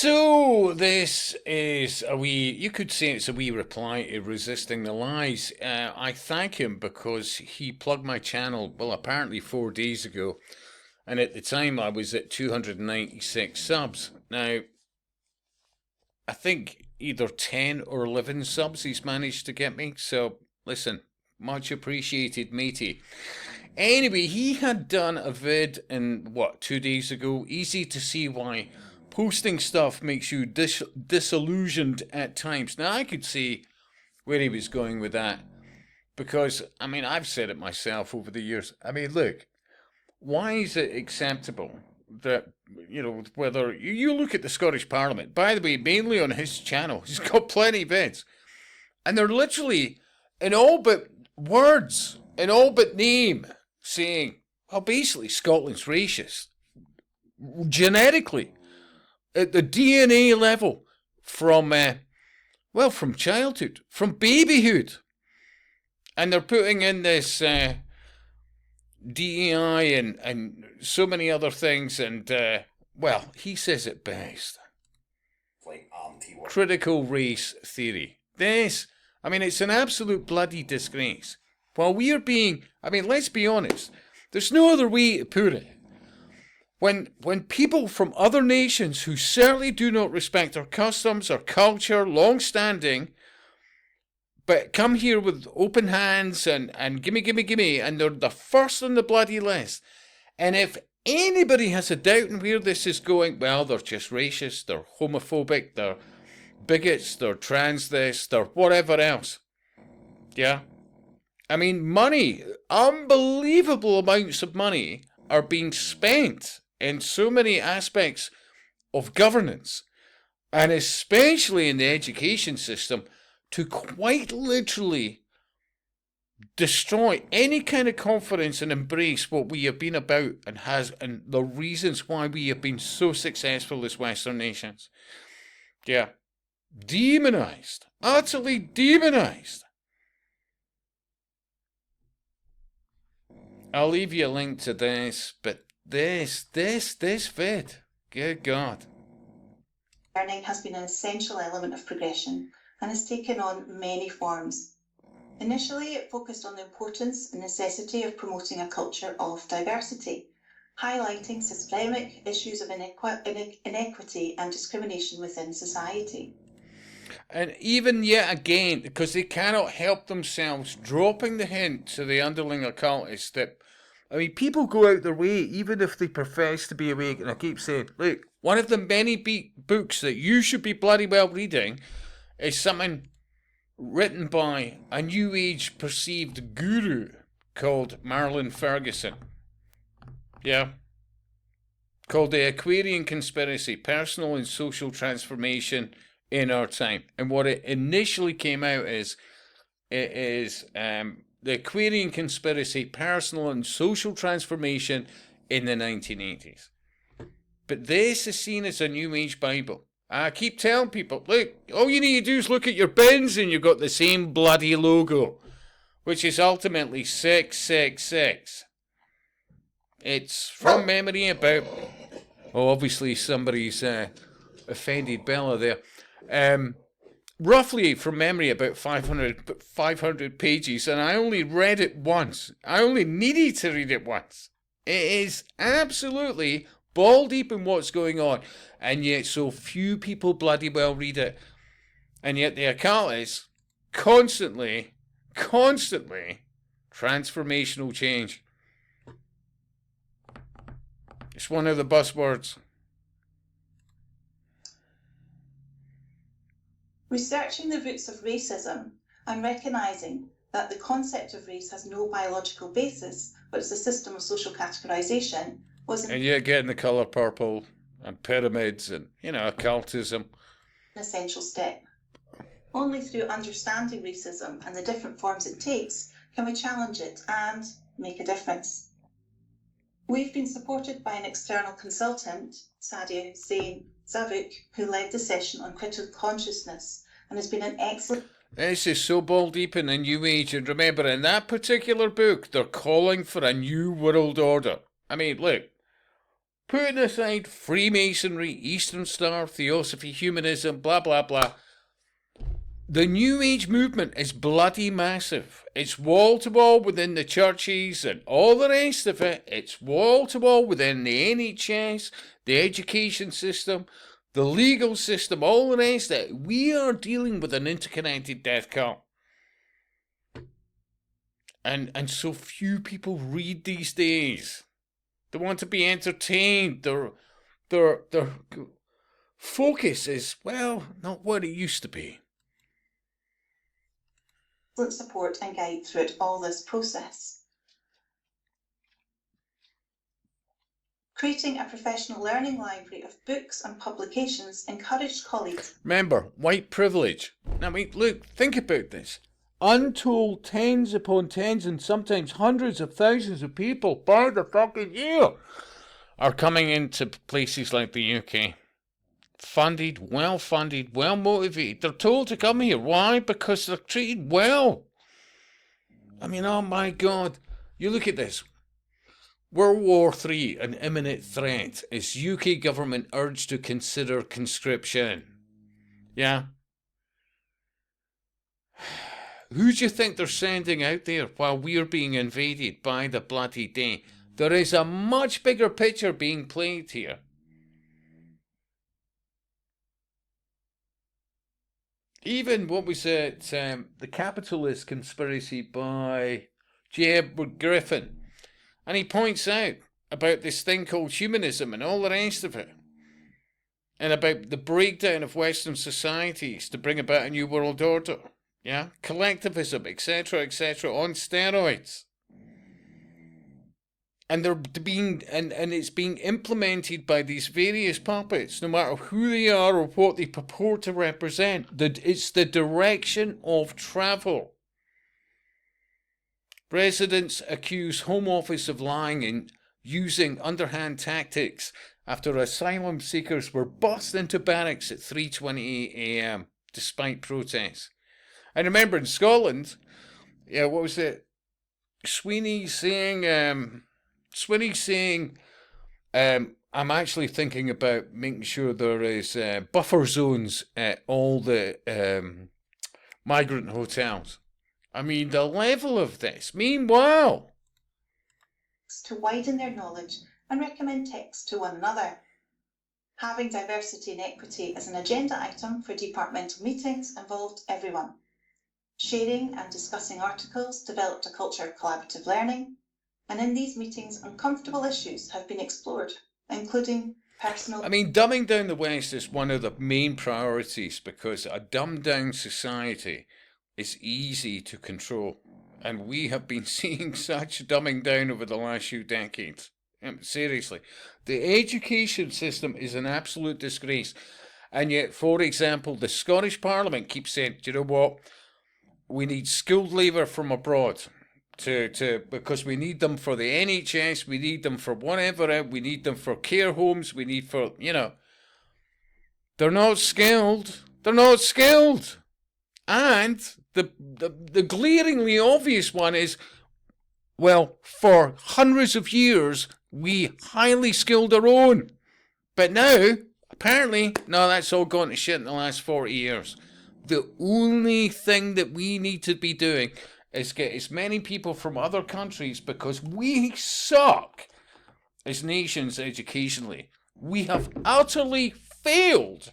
So this is a wee, you could say it's a wee reply to Resisting the Lies. I thank him because he plugged my channel, well, apparently 4 days ago. And at the time I was at 296 subs. Now, I think either 10 or 11 subs he's managed to get me. So, listen, much appreciated, matey. Anyway, he had done a vid in, 2 days ago. Easy to see why posting stuff makes you disillusioned at times. Now, I could see where he was going with that. Because, I mean, I've said it myself over the years. I mean, look, why is it acceptable that, whether you look at the Scottish Parliament, by the way, mainly on his channel, he's got plenty of vids, and they're literally in all but words, in all but name, saying, well, basically, Scotland's racist. Genetically, at the DNA level, from childhood, from babyhood. And they're putting in this DEI and so many other things, and, he says it best. Like critical race theory. This, I mean, it's an absolute bloody disgrace. While we are being, I mean, let's be honest, there's no other way to put it. When people from other nations who certainly do not respect our customs, our culture, long-standing, but come here with open hands and gimme, and they're the first on the bloody list. And if anybody has a doubt in where this is going, well, they're just racist, they're homophobic, they're bigots, they're trans this, they're whatever else. Yeah? I mean, money, unbelievable amounts of money are being spent in so many aspects of governance, and especially in the education system, to quite literally destroy any kind of confidence and embrace what we have been about and the reasons why we have been so successful as Western nations. Yeah. Demonized. Utterly demonized. I'll leave you a link to this, but this vid, good God. Learning has been an essential element of progression and has taken on many forms. Initially, it focused on the importance and necessity of promoting a culture of diversity, highlighting systemic issues of inequity and discrimination within society. And even yet again, because they cannot help themselves, dropping the hint to the underling occultists that, I mean, people go out their way, even if they profess to be awake, and I keep saying, look, one of the many books that you should be bloody well reading is something written by a New Age perceived guru called Marilyn Ferguson. Yeah. Called The Aquarian Conspiracy, Personal and Social Transformation in Our Time. And what it initially came out as, The Aquarian Conspiracy, Personal and Social Transformation in the 1980s. But this is seen as a New Age Bible. I keep telling people, look, all you need to do is look at your bins and you've got the same bloody logo, which is ultimately 666. It's from memory about, obviously somebody's offended Bella there. Roughly from memory about 500 pages, and I only read it once. I only needed to read it once. It is absolutely ball deep in what's going on, and yet so few people bloody well read it. And yet the account is constantly transformational change. It's one of the buzzwords. Researching the roots of racism and recognising that the concept of race has no biological basis, but is a system of social categorisation, was and yet getting the colour purple and pyramids and, occultism. An essential step. Only through understanding racism and the different forms it takes can we challenge it and make a difference. We've been supported by an external consultant, Sadia Hussein Zavuk, who led the session on critical consciousness and has been an excellent... This is so ball deep in the New Age, and remember, in that particular book, they're calling for a new world order. I mean, look, Putting aside Freemasonry, Eastern Star, Theosophy, humanism, blah, blah, blah. The New Age movement is bloody massive. It's wall to wall within the churches and all the rest of it. It's wall to wall within the NHS, the education system, the legal system, all the rest of it. We are dealing with an interconnected death cult. And so few people read these days. They want to be entertained. Their focus is, well, not what it used to be. Support and guide throughout all this process. Creating a professional learning library of books and publications encouraged colleagues. Remember, white privilege. Now, look, think about this. Untold tens upon tens and sometimes hundreds of thousands of people by the fucking year are coming into places like the UK. Funded, well motivated. They're told to come here. Why? Because they're treated well. I mean, oh my God. You look at this. World War III, an imminent threat, is UK government urged to consider conscription. Yeah? Who do you think they're sending out there while we're being invaded by the bloody day? There is a much bigger picture being played here. Even what was it, The Capitalist Conspiracy by J. Edward Griffin. And he points out about this thing called humanism and all the rest of it. And about the breakdown of Western societies to bring about a new world order. Yeah? Collectivism, etc., on steroids. And they're being and it's being implemented by these various puppets, no matter who they are or what they purport to represent. It's the direction of travel. Residents accuse Home Office of lying and using underhand tactics after asylum seekers were bussed into barracks at 3:28 a.m. despite protests. And remember in Scotland, yeah, what was it? Sweeney saying, I'm actually thinking about making sure there is buffer zones at all the migrant hotels. I mean, the level of this. Meanwhile, to widen their knowledge and recommend texts to one another. Having diversity and equity as an agenda item for departmental meetings involved everyone. Sharing and discussing articles developed a culture of collaborative learning. And in these meetings, uncomfortable issues have been explored, including personal... I mean, dumbing down the West is one of the main priorities because a dumbed down society is easy to control. And we have been seeing such dumbing down over the last few decades. Seriously. The education system is an absolute disgrace. And yet, for example, the Scottish Parliament keeps saying, do you know what? We need skilled labour from abroad. Because we need them for the NHS, we need them for whatever, we need them for care homes, we need for, they're not skilled. And the glaringly obvious one is, well, for hundreds of years, we highly skilled our own. But now, apparently, no, that's all gone to shit in the last 40 years. The only thing that we need to be doing is get as many people from other countries because we suck as nations educationally. We have utterly failed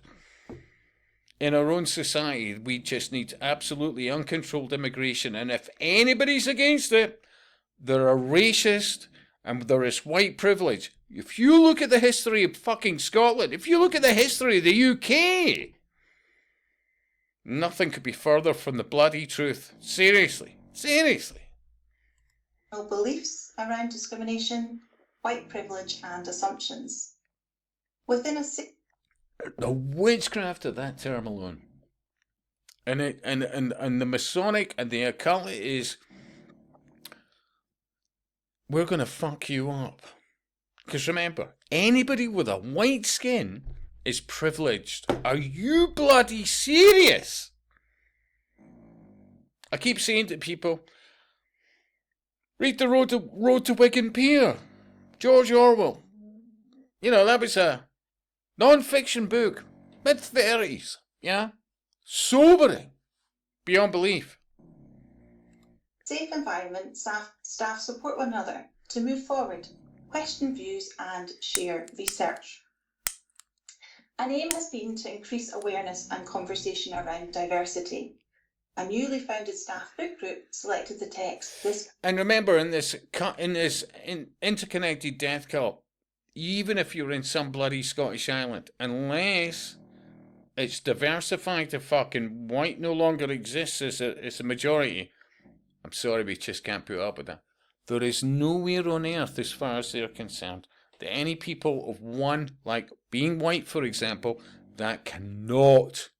in our own society. We just need absolutely uncontrolled immigration. And if anybody's against it, they're a racist and there is white privilege. If you look at the history of fucking Scotland, if you look at the history of the UK, nothing could be further from the bloody truth. Seriously. Beliefs around discrimination, white privilege and assumptions. Within a... The witchcraft of that term alone. And the Masonic and the occult is, we're going to fuck you up. Because remember, anybody with a white skin is privileged. Are you bloody serious? I keep saying to people, read the Road to Wigan Pier. George Orwell. You know, that was a non-fiction book, mid-30s, yeah? Sobering, beyond belief. Safe environment, staff support one another to move forward, question views and share research. An aim has been to increase awareness and conversation around diversity. A newly founded staff book group selected the text. And remember, in this interconnected death cult, even if you're in some bloody Scottish island, unless it's diversified to fucking white no longer exists as a majority, I'm sorry, we just can't put up with that. There is nowhere on earth, as far as they're concerned, that any people of one, like being white, for example, that cannot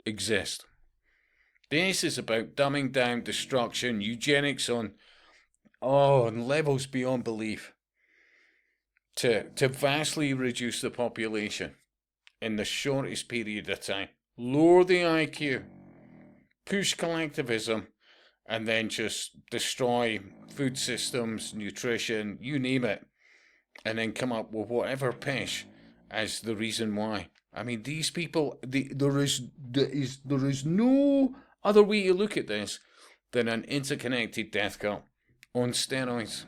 exist. This is about dumbing down, destruction, eugenics on levels beyond belief. To vastly reduce the population in the shortest period of time. Lower the IQ, push collectivism, and then just destroy food systems, nutrition, you name it, and then come up with whatever pish as the reason why. I mean, these people, there is no other way to look at this than an interconnected death cult on steroids.